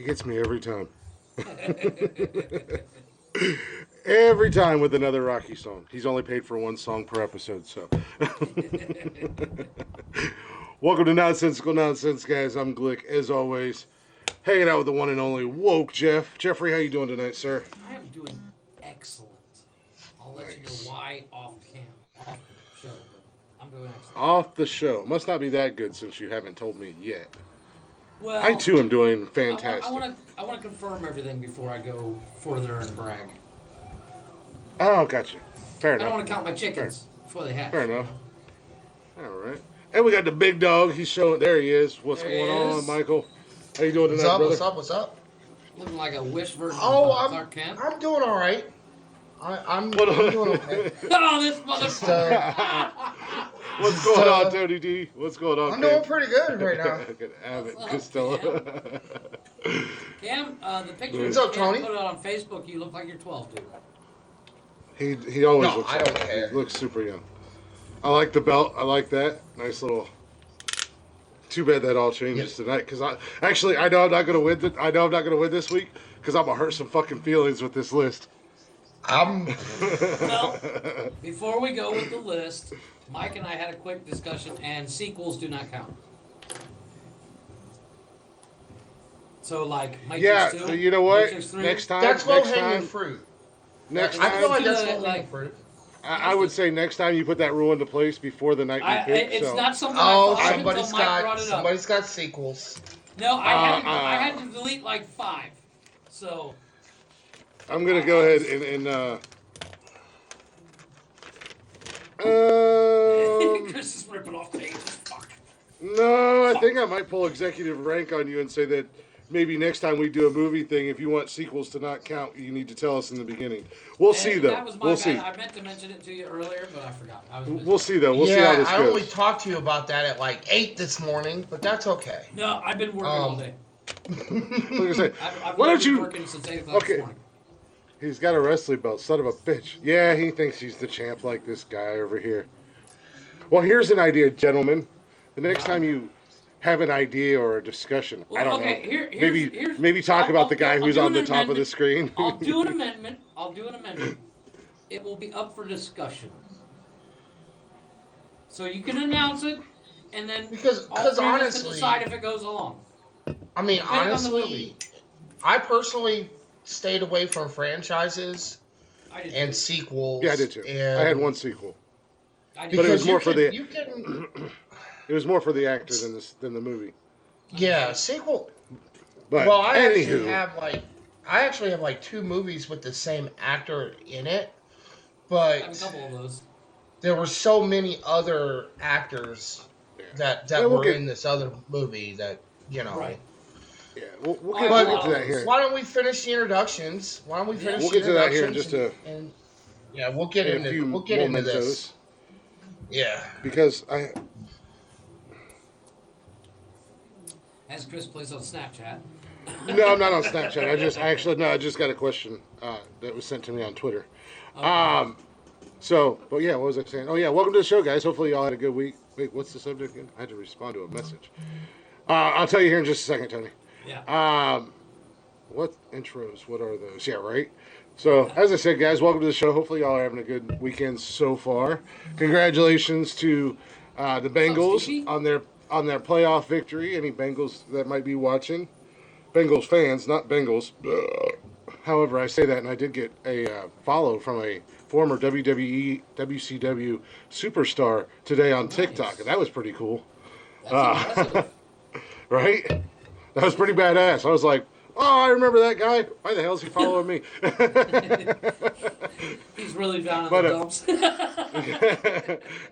gets me every time. Every time with another Rocky song. He's only paid for one song per episode, so. Welcome to Nonsensical Nonsense, guys. I'm Glick, as always. Hanging out with the one and only Woke Jeff. Jeffrey, how you doing tonight, sir? I am doing excellent. I'll let you know why off the show, but I'm doing excellent. Off the show. Must not be that good since you haven't told me yet. Well, I, too, am doing fantastic. I want to confirm everything before I go further and brag. Oh, gotcha. Fair enough. I don't want to count my chickens before they hatch. Fair enough. All right. And we got the big dog. He's showing. There he is. What's going on, Michael? How you doing tonight, brother? What's up? Looking like a Wish version of Clark Kent. I'm doing all right. I'm doing okay. Oh, this motherfucker! What's going on, Tony D? What's going on, I'm doing pretty good right now. Abbott Costello. Cam, the picture What's up, Tony? Put it on Facebook. You look like you're 12, dude. He always looks. I don't care. He looks super young. I like the belt. I like that. Nice little. Too bad that all changes tonight, because I know I'm not gonna win. I know I'm not gonna win this week because I'm gonna hurt some fucking feelings with this list. Well, before we go with the list, Mike and I had a quick discussion, and sequels do not count. So, like, Matrix 2, you know what? Matrix 3, Next time, that's low-hanging fruit. Next I feel time, like that's low-hanging fruit. I would say next time you put that rule into place before the night we pick. It's not something Oh, I thought until Mike brought it up. somebody's got sequels. No, I had to delete like 5. So I'm gonna go ahead and Chris is ripping off pages. Fuck. No, I think I might pull executive rank on you and say that maybe next time we do a movie thing, if you want sequels to not count, you need to tell us in the beginning. We'll see, though. That was my we'll bad. see. I meant to mention it to you earlier, but I forgot. We'll see, though. We'll see how this goes. I only talked to you about that at like 8 this morning, but that's okay. No, I've been working all day. Like I say, I've why don't been you? working since 8 o'clock this morning. He's got a wrestling belt, son of a bitch. Yeah, he thinks he's the champ like this guy over here. Well, here's an idea, gentlemen. The next time you have an idea or a discussion, I don't know. Maybe talk about the guy who's on the top of the screen. I'll do an amendment. It will be up for discussion. So you can announce it, and then because honestly, decide if it goes along. I mean, honestly, I personally stayed away from franchises and sequels. Yeah, I did too. I had one sequel. But it was more for the. It was more for the actor than the movie. Yeah, sequel. But I actually have like 2 movies with the same actor in it, but I have a couple of those. There were so many other actors that were in this other movie that Right. Yeah, we'll get to that here. Why don't we finish the introductions? We'll get to that here in just a. We'll get into this. Yeah, because As Chris plays on Snapchat. No, I'm not on Snapchat. I just got a question that was sent to me on Twitter. Okay. But yeah, what was I saying? Oh yeah, welcome to the show, guys. Hopefully y'all had a good week. Wait, what's the subject again? I had to respond to a message. I'll tell you here in just a second, Tony. Yeah. What intros? What are those? Yeah, right. So, as I said, guys, welcome to the show. Hopefully, y'all are having a good weekend so far. Congratulations to the Bengals on their playoff victory. Any Bengals that might be watching, Bengals fans, not Bengals. However, I say that, and I did get a follow from a former WWE, WCW superstar today on TikTok, and that was pretty cool. That's right? That was pretty badass. I was like, oh, I remember that guy. Why the hell is he following me? He's really down in the dumps.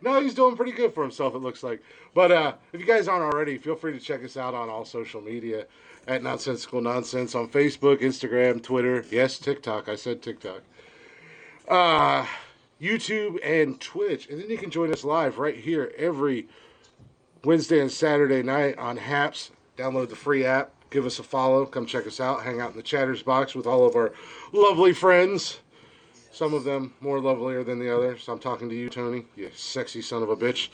No, he's doing pretty good for himself, it looks like. But if you guys aren't already, feel free to check us out on all social media at Nonsensical Nonsense on Facebook, Instagram, Twitter. Yes, TikTok. I said TikTok. YouTube and Twitch. And then you can join us live right here every Wednesday and Saturday night on Haps. Download the free app. Give us a follow. Come check us out. Hang out in the chatters box with all of our lovely friends. Some of them more lovelier than the others. I'm talking to you, Tony. You sexy son of a bitch.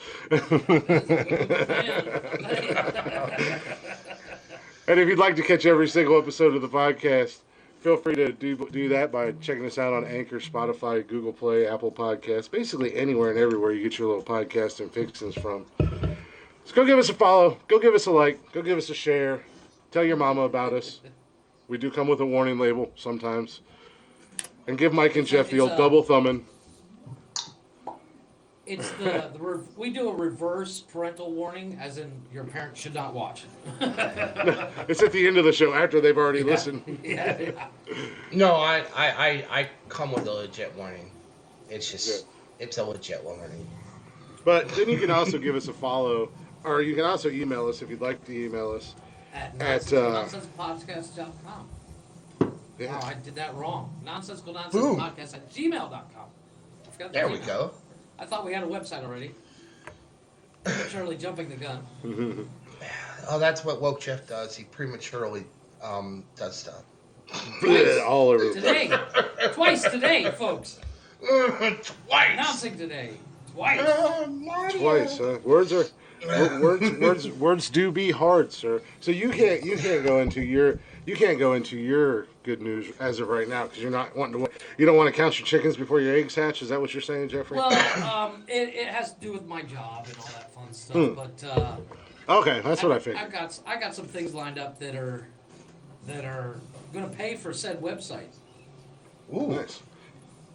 And if you'd like to catch every single episode of the podcast, feel free to do that by checking us out on Anchor, Spotify, Google Play, Apple Podcasts, basically anywhere and everywhere you get your little podcast and fixings from. So go give us a follow, go give us a like, go give us a share, tell your mama about us. We do come with a warning label sometimes. And give Mike and Jeff the old double thumbing. It's we do a reverse parental warning, as in your parents should not watch it. It's at the end of the show after they've already listened. Yeah. No, I come with a legit warning. It's just, it's a legit warning. But then you can also give us a follow, or you can also email us if you'd like to email us. At nonsensicalnonsenspodcast.com. Yeah. Oh, I did that wrong. Nonsensical Nonsense Podcast at gmail.com. There we go. I thought we had a website already. Prematurely jumping the gun. Oh, that's what Woke Jeff does. He prematurely does stuff. All over. Today. Twice today, folks. Twice. Announcing today. Twice. Twice, huh? Words do be hard, sir. So you can't go into your good news as of right now because you don't want to count your chickens before your eggs hatch. Is that what you're saying, Jeffrey? Well, it has to do with my job and all that fun stuff. But okay, that's what I figured. I got some things lined up that are going to pay for said website. Ooh, nice.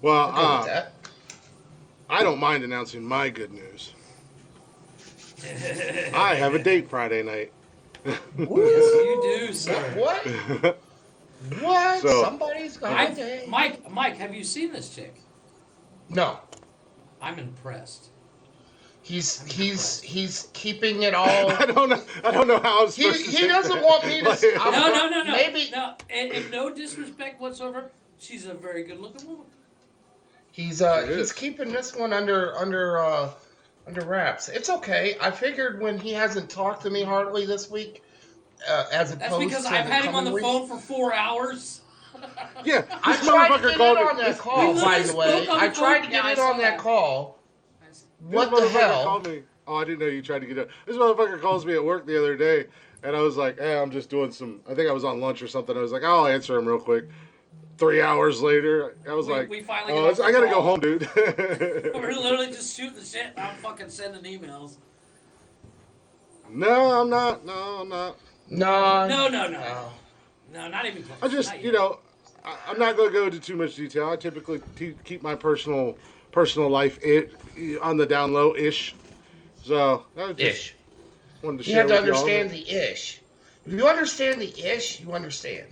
Well, that. I don't mind announcing my good news. I have a date Friday night. Yes, you do, sir. What? What? So, Somebody's got a date. Mike, have you seen this chick? No. I'm impressed. He's keeping it all. I don't know how I'm supposed to. He doesn't want me to. No. Maybe no. And no disrespect whatsoever. She's a very good-looking woman. he's keeping this one under wraps. It's okay. I figured when he hasn't talked to me hardly this week, as opposed That's because to I've had him on the weeks. phone for 4 hours. Yeah, I this tried to motherfucker get in called on me. that call, We by literally the way. spoke on the I tried to phone. get Yeah, I in saw on that that. call. This What the motherfucker hell? called me. Oh, I didn't know you tried to get it. This motherfucker calls me at work the other day, and I was like, "Hey, I'm just doing some." I think I was on lunch or something. I was like, "Oh, I'll answer him real quick." 3 hours later, I was like, we finally "Oh, get off the I gotta go call. home, dude." We're literally just shooting the shit. I'm fucking sending emails. No, I'm not. No, I'm not. No. No, not even close. I just, Not you yet. know, I'm not gonna go into too much detail. I typically keep my personal life on the down low ish. So I just Ish. wanted to You share have to with y'all. understand the ish. If you understand the ish, you understand.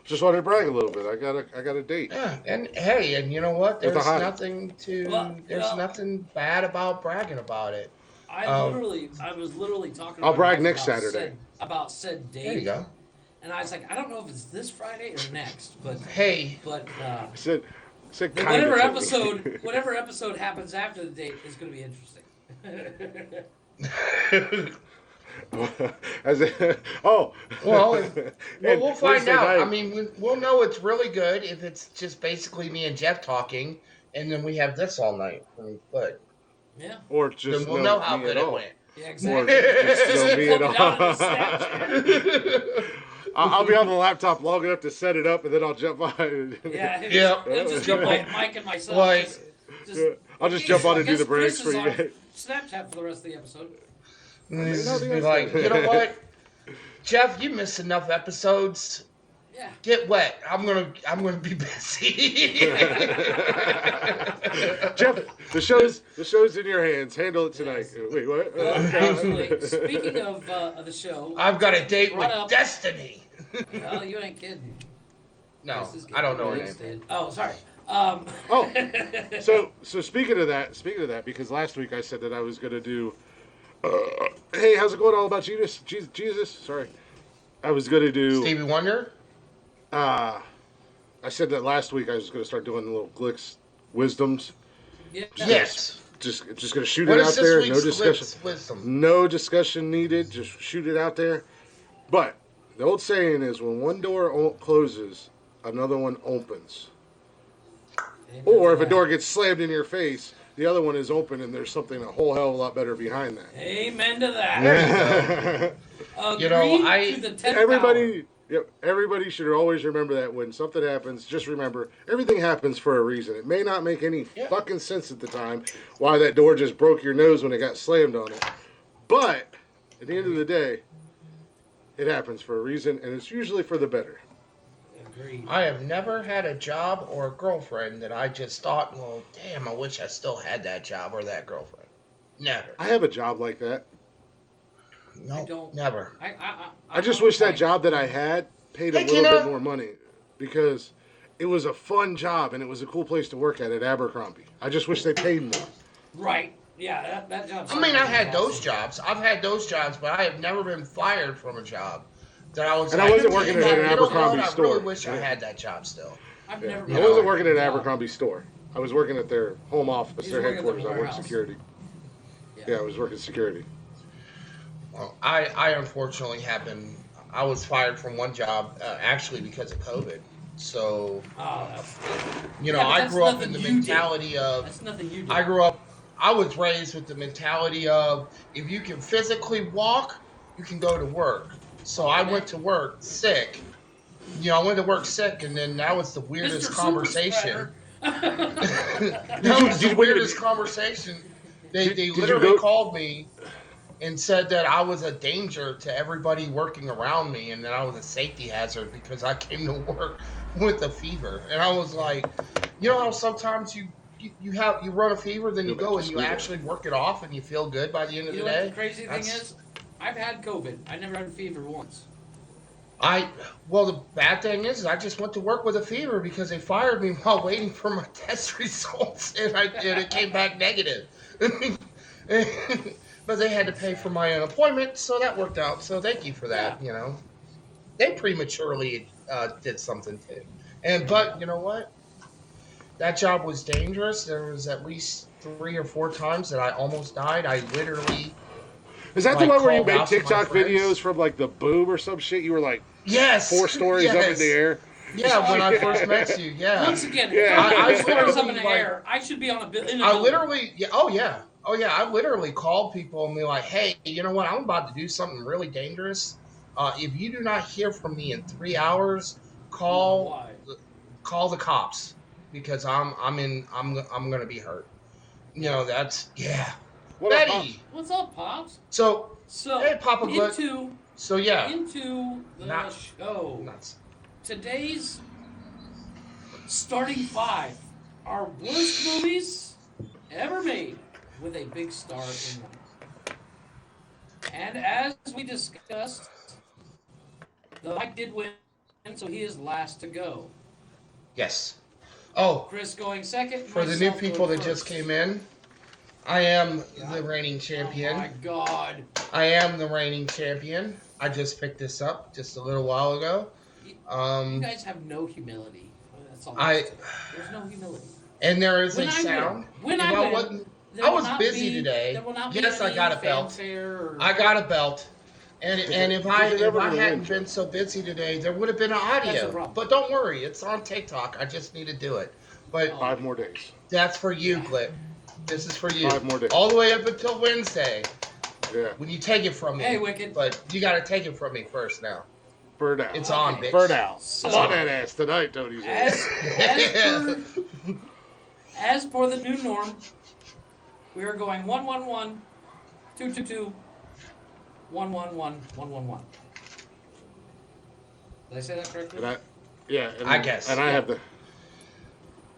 Just wanted to brag a little bit. I got a date. Yeah, and hey, and you know what? With a There's hottie. nothing to. Well, there's nothing bad about bragging about it. I was literally talking. I'll to my brag wife next about Saturday. about said date. There you go. And I was like, I don't know if it's this Friday or next, but Hey, I said but kind whatever episode happens after the date is going to be interesting. well, we'll And find Wednesday out. night- I mean, we'll know it's really good if it's just basically me and Jeff talking, and then we have this all night. Good. Yeah. or just Then we'll know how me good at it all. went. Yeah, Or exactly. just no me at Plug it down all. into Snapchat. I'll be on the laptop long enough to set it up, and then I'll jump on. Yeah. Yeah. It'll just jump on Mike and myself. Like- I'll just jump on and do I the guess breaks Chris for is you. on Snapchat for the rest of the episode. And he's No, just the be rest like, of it. you know what, Jeff, you missed enough episodes. Yeah. Get wet. I'm gonna be busy. Jeff, the show's in your hands. Handle it tonight. Wait, what? Well, actually, speaking of the show, I've got a date with brought up- Destiny. Well, you ain't kidding. No, This is I don't know her good. name. Oh, sorry. Oh, so speaking of that, because last week I said that I was gonna do. Hey, how's it going? All about Jesus. Sorry, I was gonna do. Stevie Wonder. I said that last week I was gonna start doing the little Glicks wisdoms. Yeah. Yes. Just gonna shoot What it is out this there. week's No discussion. wisdom? No discussion needed. Just shoot it out there. But the old saying is, when one door closes, another one opens. Amen Or to if a that. door gets slammed in your face, the other one is open and there's something a whole hell of a lot better behind that. Amen to that. You know, To the 10th everybody should always remember that when something happens, just remember everything happens for a reason. It may not make any fucking sense at the time why that door just broke your nose when it got slammed on it. But at the end of the day, it happens for a reason, and it's usually for the better. Agreed. I have never had a job or a girlfriend that I just thought, well, damn, I wish I still had that job or that girlfriend. Never. I have a job like that. No, never. I just wish that job that I had paid a little bit more money because it was a fun job and it was a cool place to work at Abercrombie. I just wish they paid more. Right. Yeah, that job. I mean, I had those jobs. I've had those jobs, but I have never been fired from a job that I was. And I wasn't working at an Abercrombie store. I really wish I had that job still. I wasn't working at an Abercrombie store. I was working at their home office, their headquarters. I worked security. Yeah, I was working security. Well, I unfortunately have been. I was fired from one job actually because of COVID. So, you know, I grew up in the mentality of. That's nothing you do. I was raised with the mentality of if you can physically walk, you can go to work. So I went to work sick. You know, I went to work sick, and then that was the weirdest conversation. That was the weirdest conversation. They literally called me and said that I was a danger to everybody working around me, and that I was a safety hazard because I came to work with a fever. And I was like, you know how sometimes you run a fever, then you go and you actually work it off, and you feel good by the end of the day. The crazy thing is, I've had COVID. I never had a fever once. Well, the bad thing is I just went to work with a fever because they fired me while waiting for my test results, and it came back negative. But they had to pay for my unemployment, so that worked out. So thank you for that. Yeah. You know, they prematurely did something too. But you know what? That job was dangerous. There was at least 3 or 4 times that I almost died. I literally. Is that the one where you made TikTok videos from like the boob or some shit? You were like 4 stories up in the air. Yeah, when I first met you. Yeah. Once again, I stories up in the air. I should be on a. I literally. Yeah. Oh yeah. I literally called people and be like, "Hey, you know what? I'm about to do something really dangerous. If you do not hear from me in 3 hours, call the cops because I'm gonna be hurt." You know, that's Betty. What's up, Pops? So hey, Papa Good. Into the show. Nuts. Today's starting 5 are worst movies ever made with a big star in them. And as we discussed, the Mike did win, so he is last to go. Yes. Oh, Chris going second. For the new people that just came in, I am the reigning champion. Oh my God. I am the reigning champion. I just picked this up just a little while ago. You guys have no humility. That's all. There's no humility. And there is a sound. I was busy today. Yes, I got a belt. I got a belt. And if I hadn't been so busy today, there would have been an audio. But don't worry, it's on TikTok. I just need to do it. But 5 more days. That's for you, Clip. This is for you. 5 more days. All the way up until Wednesday. Yeah. When you take it from me. Hey, Wicked. But you got to take it from me first now. Bird out. It's on, bitch. Bird out. I'm on that ass tonight, Tony's. As for the new norm, we are going 1-1-1, 2-2-2, 1-1-1, 1-1-1. Did I say that correctly? I guess. And I have the.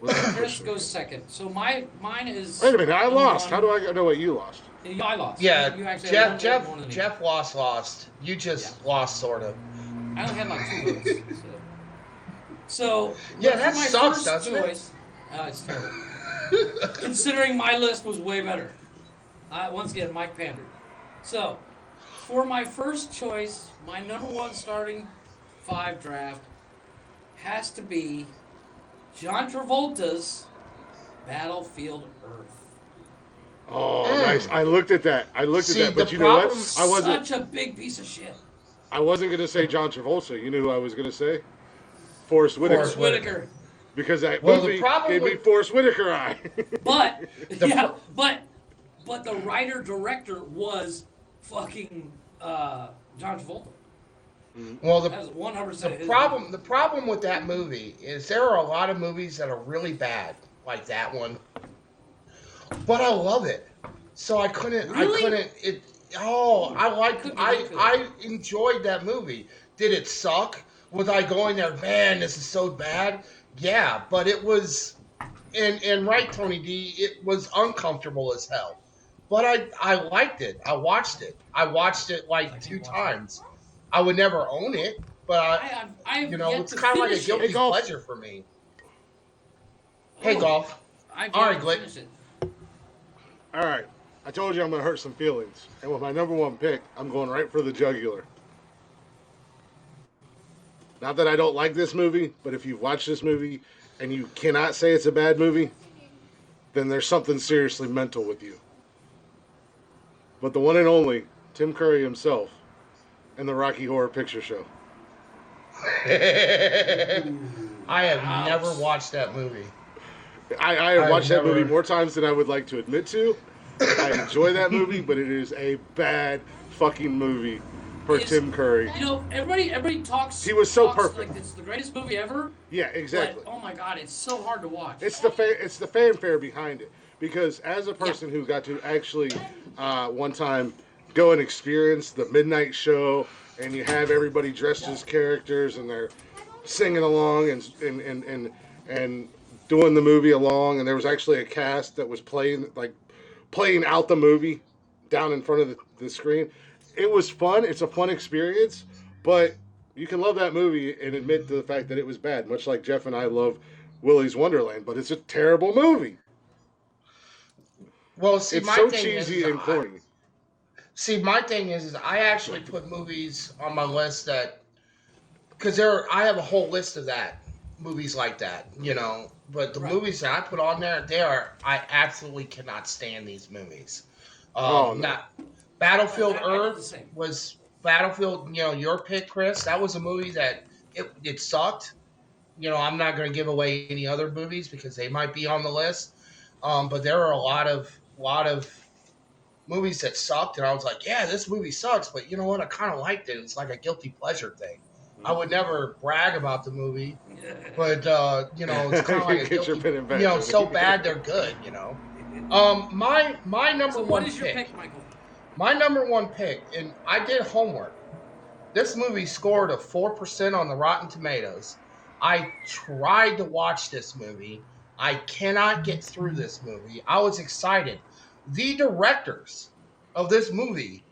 Chris goes second. So mine is. Wait a minute, I lost. How do I know what you lost? I lost. Yeah, you actually Jeff lost. You just lost, sort of. I only had like 2 votes. So yeah, that sucks, doesn't it? It's terrible. Considering my list was way better. Once again, Mike pandered. So, for my first choice, my number 1 starting 5 draft has to be John Travolta's Battlefield Earth. Oh, nice. I looked at that. But you know what? I wasn't such a big piece of shit. I wasn't going to say John Travolta. You knew who I was going to say? Forrest Whitaker. Because that Well, the movie problem gave me with- Forrest Whitaker eye. But but the writer director was fucking John Travolta. Well, That was 100% his the problem with that movie is there are a lot of movies that are really bad, like that one. But I love it, so I couldn't. Really? I enjoyed that movie. Did it suck? Was I going there? Man, this is so bad. Yeah, but it was, and right, Tony D. It was uncomfortable as hell. But I liked it. I watched it. I watched it like 2 times. I would never own it, but I've you know, yet it's to kind of like a finish guilty Hey, Golf. pleasure for me. Hey, Oh. Golf. I've All yet right, to Glick. finish it. All right. I told you I'm going to hurt some feelings. And with my number one pick, I'm going right for the jugular. Not that I don't like this movie, but if you've watched this movie and you cannot say it's a bad movie, then there's something seriously mental with you. But the one and only Tim Curry himself and the Rocky Horror Picture Show. I have Ouch. never watched that movie. I have watched that movie never- more times than I would like to admit to. I enjoy that movie, but it is a bad fucking movie for It's- Tim Curry. You know, everybody talks. He was so talks perfect. Like it's the greatest movie ever. Yeah, exactly. But, oh my god, it's so hard to watch. It's the fanfare behind it, because as a person who got to actually one time go and experience the midnight show, and you have everybody dressed as characters and they're singing along and doing the movie along, and there was actually a cast that was playing out the movie down in front of the screen. It was fun. It's a fun experience, but you can love that movie and admit to the fact that it was bad, much like Jeff and I love Willy's Wonderland, but it's a terrible movie. Well, see, It's my so thing cheesy is, and corny. See, my thing is I actually put movies on my list that, because I have a whole list of movies like that, you know. But the Right. movies that I put on there, I absolutely cannot stand these movies. No. Not Battlefield I did the Earth same. was Battlefield. You know, your pick, Chris. That was a movie that it sucked. You know, I'm not going to give away any other movies because they might be on the list. But there are a lot of movies that sucked, and I was like, yeah, this movie sucks, but you know what? I kind of liked it. It's like a guilty pleasure thing. I would never brag about the movie, but you know, it's kind of like a Get your guilty, pen and you know, back. so bad they're good. You know, my number So one what is your pick. pick, Michael? My number one pick, and I did homework. This movie scored a 4% on the Rotten Tomatoes. I tried to watch this movie. I cannot get through this movie. I was excited. The directors of this movie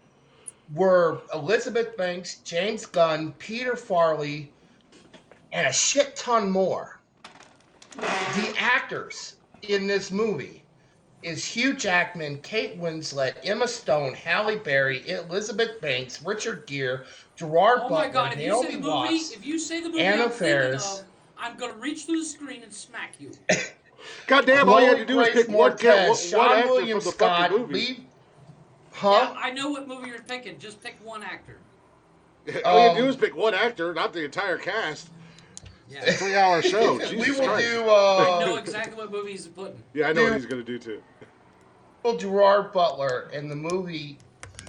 were Elizabeth Banks, James Gunn, Peter Farley, and a shit ton more. The actors in this movie is Hugh Jackman, Kate Winslet, Emma Stone, Halle Berry, Elizabeth Banks, Richard Gere, Gerard Oh my Butler, god, if you say the movie Anna I'm thinking Faris. of, I'm gonna reach through the screen and smack you. God damn, all you had to do Chloe is pick Grace one Moretz, what Sean actor William from the Scott, fucking movie. Lee. Yeah, Huh? I know what movie you're picking. Just pick one actor. All you had to do is pick one actor, not the entire cast. Yeah. 3-hour show. Jesus We will Christ. do I know exactly what movie he's putting. Yeah, I know what do- he's gonna do too. Gerard Butler, and the movie.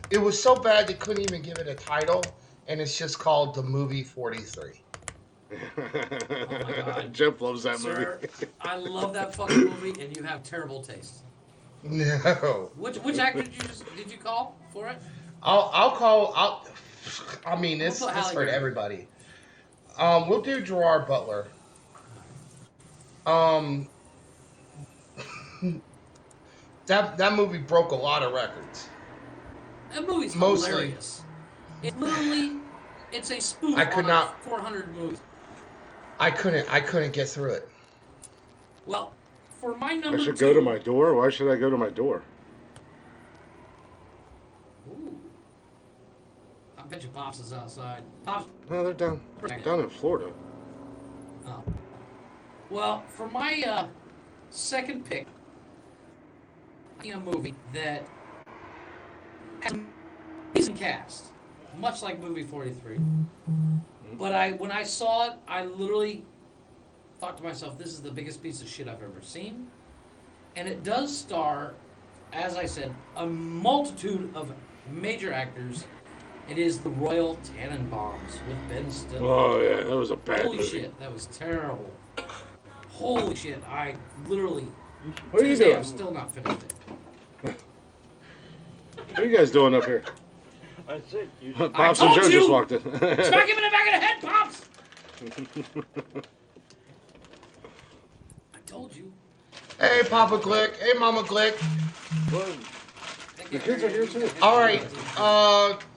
It was so bad they couldn't even give it a title, and it's just called The Movie 43. God. Jeff loves that Sir, movie. I love that fucking movie, and you have terrible taste. No, Which actor did you call for it? I mean, this We'll put Halle hurt Berry. everybody. We'll do Gerard Butler. That movie broke a lot of records. That movie's Mostly. hilarious. It's a spoof I could on not- 400 movies. I couldn't get through it. Well, for my number I should two, go to my door. Why should I go to my door? Ooh. I bet your Pops is outside. Pops. No, they're down in Florida. Oh. Well, for my second pick, a movie that has an amazing cast, much like movie 43. But when I saw it, I literally thought to myself, this is the biggest piece of shit I've ever seen. And it does star, as I said, a multitude of major actors. It is The Royal Tannenbaums with Ben Stiller. Oh, yeah, that was a bad Holy movie. shit, that was terrible. Holy shit, I literally... What are you to this day, doing? I'm still not finished it. What are you guys doing up here? I said you. Pops I and told Joe you! just walked in. Smack him in the back of the head, Pops! I told you. Hey, Papa Glick. Hey, Mama Glick. The kids are here too. All right.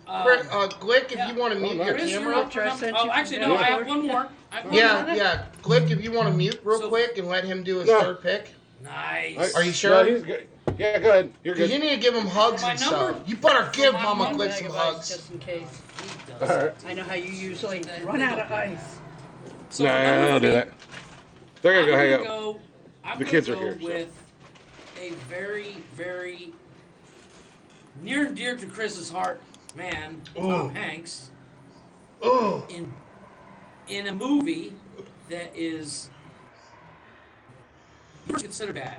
Glick, if yeah. you want to mute your Chris, you're camera. up for oh, actually, no, I have one more. Yeah. Glick, if you want to mute real quick and let him do his third pick. Nice. Are you sure? No, he's good. Yeah, go ahead. You're good. You need to give him hugs My and number- stuff. You better give my Mama number- Glick some hugs. Just in case. He All does. right. I know how you usually run out of ice. So No, I don't do that. They're gonna go hang out. I'm The gonna kids are go here, so. with a very, very near and dear to Chris's heart man, Tom Hanks, Oh, in a movie that is considered bad.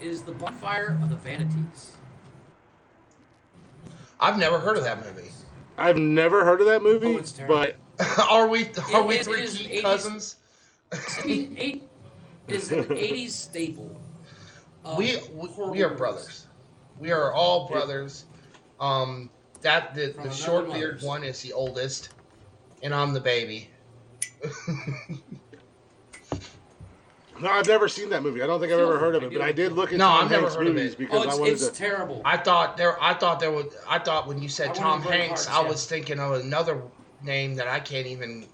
Is The Bonfire of the Vanities. I've never heard of that movie. I've never heard of that movie, Oh, it's terrible. but Are we It three is key 80s. cousins? Is an 80s staple. of We horrible are movies. brothers. We are all brothers. The another short beard mother's. one is the oldest, and I'm the baby. no, I've never seen that movie. I don't think I've ever heard of it, but I did look at No, Tom I've never Hanks heard of movies it. because Oh, I wanted it's to. terrible. I thought when you said I wanted Tom to break Hanks, hearts, I was thinking of another name that I can't even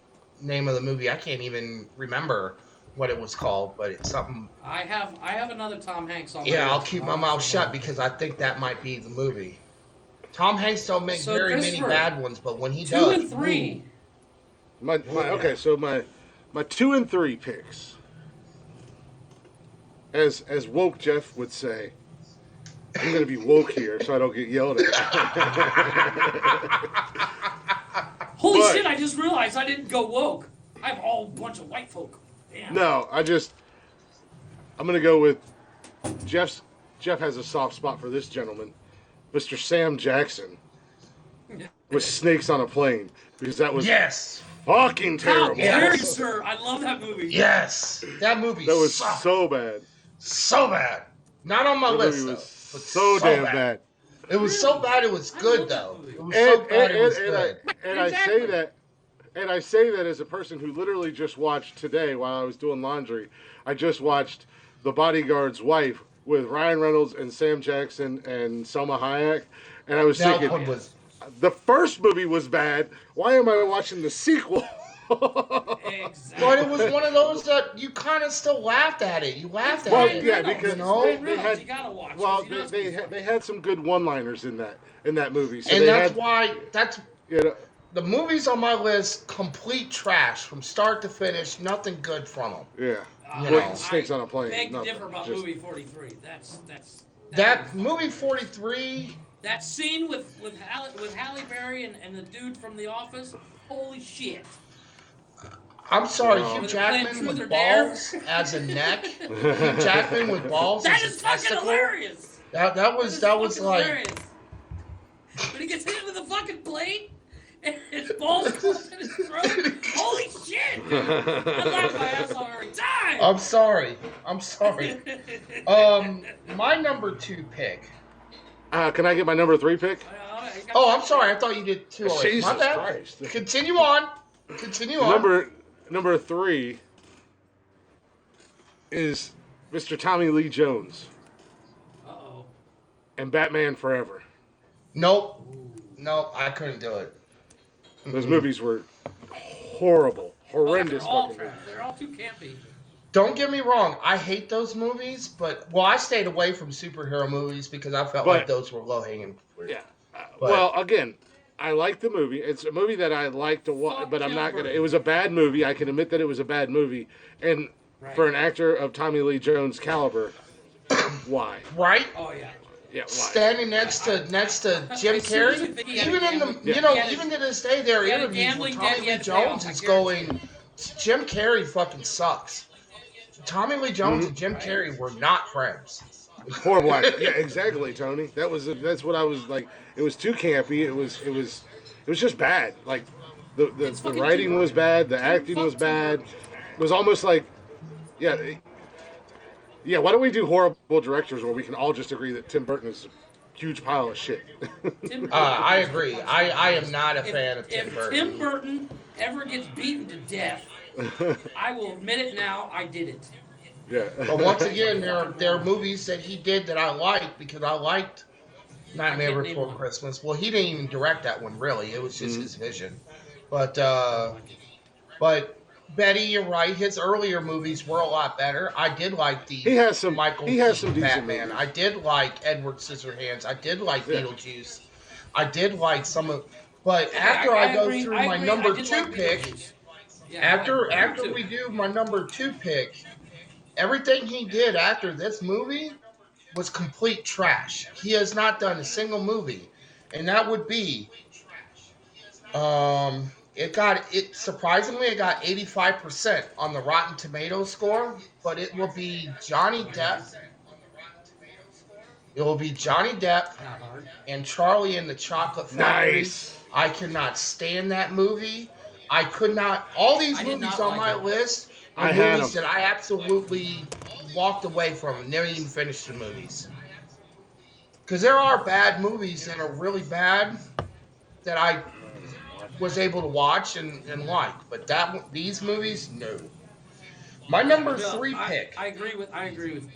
name of the movie. I can't even remember what it was called, but it's something. I have another Tom Hanks on. Yeah, my I'll list. keep my mouth shut because I think that might be the movie. Tom Hanks don't make So, very many Christopher, bad ones, but when he 2 does, and 3. Okay, so my 2 and 3 picks, as woke Jeff would say, I'm gonna be woke here so I don't get yelled at. Holy But- shit! I just realized I didn't go woke. I have all bunch of white folk. Damn. No, I'm gonna go with Jeff has a soft spot for this gentleman, Mr. Sam Jackson, with Snakes on a Plane, because that was yes, fucking How terrible. dare you, Yes. sir? I love that movie. yes, that movie That was sucked. so bad. So bad. Not on my That list, movie though, was but so damn bad. It was so bad it was I good, love that though. movie. It was so bad it was and good. I say that as a person who literally just watched today while I was doing laundry. I just watched The Bodyguard's Wife with Ryan Reynolds and Sam Jackson and Selma Hayek, and I was That thinking, one was. the first movie was bad. Why am I watching the sequel? Exactly. But it was one of those that you kind of still laughed at it. You laughed at Well, it. yeah, because you know? they had you gotta watch. well, because you know they had some good one-liners in that movie. So And they that's had, why you know, the movies on my list complete trash from start to finish. Nothing good from them. yeah. You Well, know. Snakes on a Plane. Beg to nothing, differ about just- movie 43. That movie 43. That scene with Halle Berry and the dude from The Office. Holy shit! I'm sorry, No. Hugh With playing Jackman Truth or with Dare. balls as a neck. Hugh Jackman with balls That as is a fucking testicle. hilarious. That was fucking like hilarious. When he gets hit with a fucking plate and his balls come in his throat. Holy shit! I laugh my ass off every time. I'm sorry. My number 2 pick. Can I get my number 3 pick? Oh, I'm sorry. I thought you did 2 already. Jesus My bad. Christ. Continue on. Number 3 is Mr. Tommy Lee Jones Uh-oh. and Batman Forever. Nope. No, I couldn't do it. Those movies were horrible, horrendous They're all fucking movies. they're all too campy. Don't get me wrong. I hate those movies, but I stayed away from superhero movies because I felt like But- those were low hanging fruit. Yeah. But- Well, again, I like the movie. It's a movie that I like to watch, Fuck but I'm not Gilbert. gonna. It was a bad movie. I can admit that it was a bad movie, and Right. for an actor of Tommy Lee Jones' caliber, why? Right? Oh yeah. Yeah, why? Standing next to Jim I Carrey. seriously think he had Even a in the gambling- Yeah. you know, he had a- even to this day, there are he had a interviews where gambling Tommy debt he Lee had to pay off, Jones I is guarantee going Jim Carrey fucking sucks. Tommy Lee Jones and Jim Carrey were not friends. Horrible acting. Yeah, exactly, Tony. That's what I was like. It was too campy. It was just bad. Like the writing was bad. The acting was bad. It was almost like, yeah. Why don't we do horrible directors where we can all just agree that Tim Burton is a huge pile of shit? I agree. I am not a fan of Tim Burton. If Tim Burton ever gets beaten to death, I will admit it now. I did it. Yeah. But once again, there are movies that he did that I liked because I liked Nightmare Before Christmas. Well, he didn't even direct that one, really. It was just his vision. But Betty, you're right. His earlier movies were a lot better. I did like the He has some decent Batman. movies. I did like Edward Scissorhands. I did like Beetlejuice. I did like some of. But after I go through my number two pick, after we do my number two pick, everything he did after this movie was complete trash. He has not done a single movie, and that would be. It surprisingly it got 85% on the Rotten Tomatoes score, but it will be Johnny Depp. It will be Johnny Depp and Charlie and the Chocolate Factory. Nice. I cannot stand that movie. I could not. All these movies on my list are movies that I absolutely walked away from and never even finished the movies. Because there are bad movies that are really bad that I was able to watch and like, but these movies, no. My number three pick. I agree with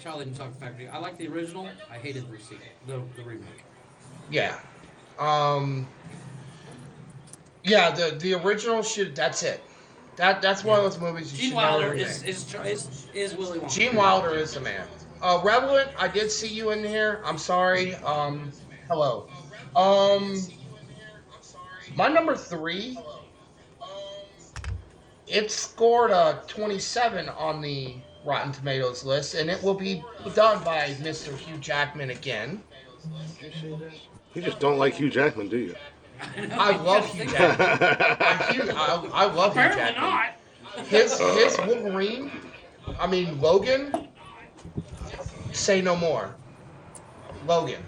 Charlie and the Chocolate Factory. I like the original. I hated the sequel, the remake. Yeah, yeah. The original should. That's it. That's one of those movies you Gene should Wilder never is Willy Wonka. Gene Wilder is the man. Relevant. I did see you in here. I'm sorry. Hello. My number three, it scored a 27 on the Rotten Tomatoes list, and it will be done by Mr. Hugh Jackman again. You just don't like Hugh Jackman, do you? I love Hugh Jackman. I love Hugh Apparently Jackman. not. His Wolverine, Logan, say no more. Logan.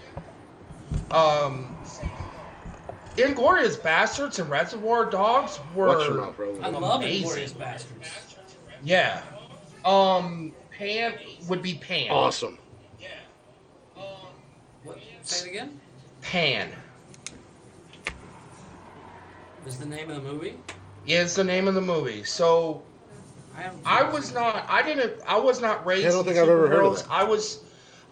Inglourious Bastards and Reservoir Dogs were Watch your mouth, brother. I love amazing. Inglourious Bastards. Yeah. Pan would be Pan. Awesome. What? Say it again. Pan Is the name of the movie? is the name of the movie. So I was not raised. I don't think in I've ever heard of superheroes. that.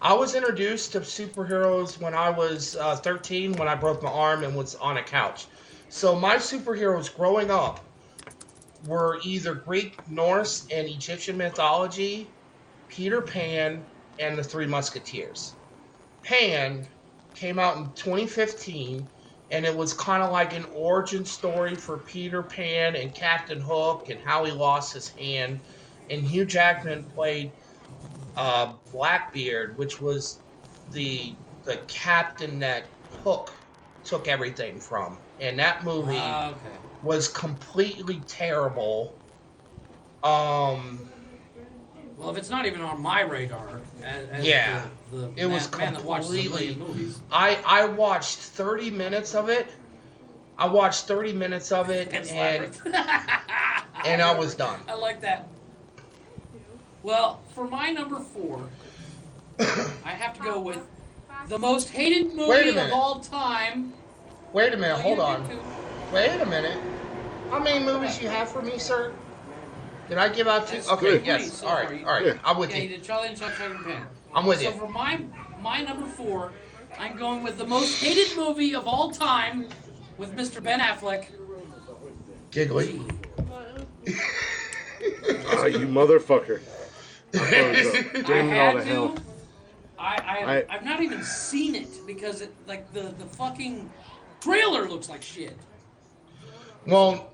I was introduced to superheroes when I was 13 when I broke my arm and was on a couch. So my superheroes growing up were either Greek, Norse, and Egyptian mythology, Peter Pan, and the Three Musketeers. Pan came out in 2015, and it was kind of like an origin story for Peter Pan and Captain Hook and how he lost his hand. And Hugh Jackman played Blackbeard, which was the captain that Hook took everything from. And that movie was completely terrible. Well, if it's not even on my radar, as it was man that watches a completely. million movies. I watched 30 minutes of it. And I was done. I like that. Well, for my number 4, I have to go with the most hated movie of all time. Wait a minute, hold on. Wait a minute. How many movies you have for me, sir? Did I give out 2? Okay, yes. All right. Yeah. I'm with You you. did Charlie and Chocolate Factory. I'm with So you. for my number 4, I'm going with the most hated movie of all time with Mr. Ben Affleck. Giggly. You motherfucker. Damn it all to hell. I've not even seen it because the fucking trailer looks like shit. Well,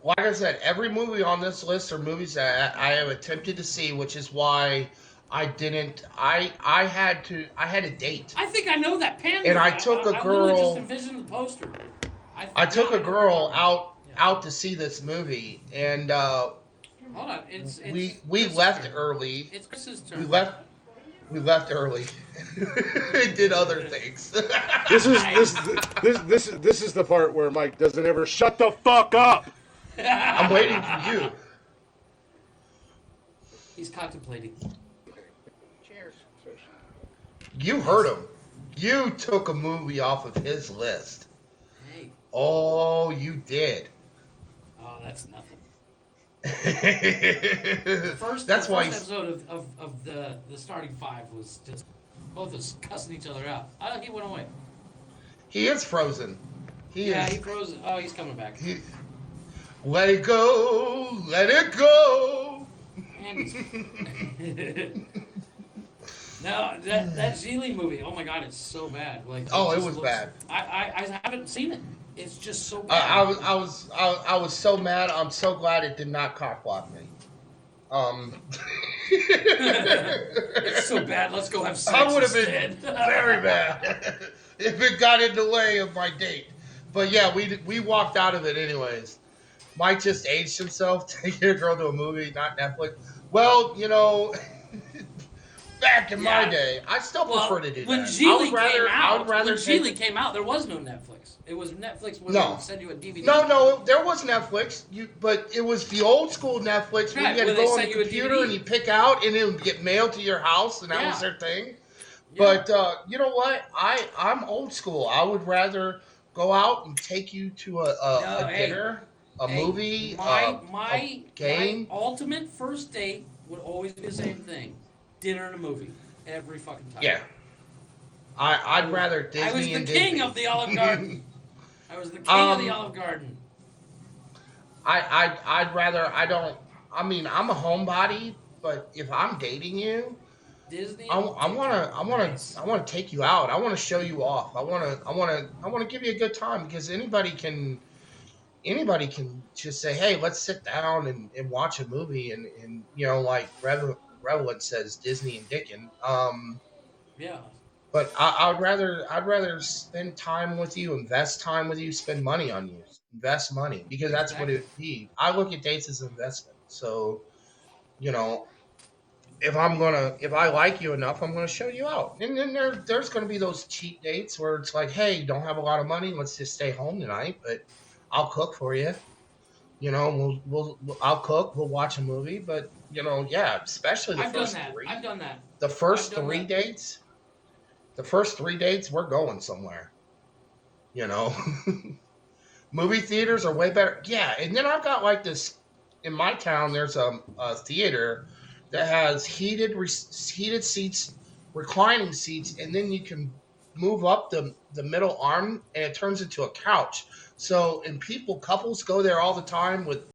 like I said, every movie on this list are movies that I have attempted to see, which is why I didn't. I had a date. I think I know that Pan. And I took a I literally girl- just envisioned the poster. I took a girl out out to see this movie, and Hold on. we Chris's left turn. early. It's Chris's We turn. left early. and did other things. This is the part where Mike doesn't ever shut the fuck up. I'm waiting for you. He's contemplating. Cheers. You heard him. You took a movie off of his list. Hey. Oh, you did. Oh, that's nothing. That's The why. first episode of the starting five was just both of us cussing each other out. He went away. He is frozen. He froze. Oh, he's coming back. Let it go. Let it go. And he's... No, that Geely movie. Oh my god, it's so bad. Like, Oh, it just was looks- bad. I haven't seen it. It's just so bad. I was so mad. I'm so glad it did not cock block me. It's so bad. Let's go have sex. I would have instead. been very bad if it got in the way of my date. But yeah, we walked out of it anyways. Mike just aged himself, taking a girl to a movie, not Netflix. Well, back in my day, I still prefer to do when that. Geely I would rather when take- Geely came out, there was no Netflix. It was Netflix when No. they would send you a DVD. No, there was Netflix, but it was the old school Netflix where Right, you had to where they go on the sent you a computer DVD. and you pick out, and it would get mailed to your house, and that was Yeah. their thing. Yeah. But you know what? I'm old school. I would rather go out and take you to a hey. dinner, a Hey, movie, my game. My ultimate first date would always be the same thing: dinner and a movie every fucking time. Yeah. I'd rather Disney I was the and king Disney. of the Olive Garden. I was the king of the Olive Garden. I'd rather I mean I'm a homebody, but if I'm dating you, Disney. I want to take you out. I want to show you off. I want to give you a good time because anybody can just say, hey, let's sit down and watch a movie and like Relevant says, Disney and Dickin. Yeah. But I'd rather spend time with you, invest time with you, spend money on you, invest money because that's what it would be. I look at dates as an investment. So, if I like you enough, I'm gonna show you out. And then there's gonna be those cheap dates where it's like, hey, you don't have a lot of money, let's just stay home tonight, but I'll cook for you. I'll cook, we'll watch a movie, but yeah, especially the I've done first that. three. I've done that. The first I've done three that. dates. The first 3 dates, we're going somewhere. Movie theaters are way better. Yeah, and then I've got like this in my town. There's a theater that has heated seats, reclining seats, and then you can move up the middle arm, and it turns into a couch. So, and couples go there all the time with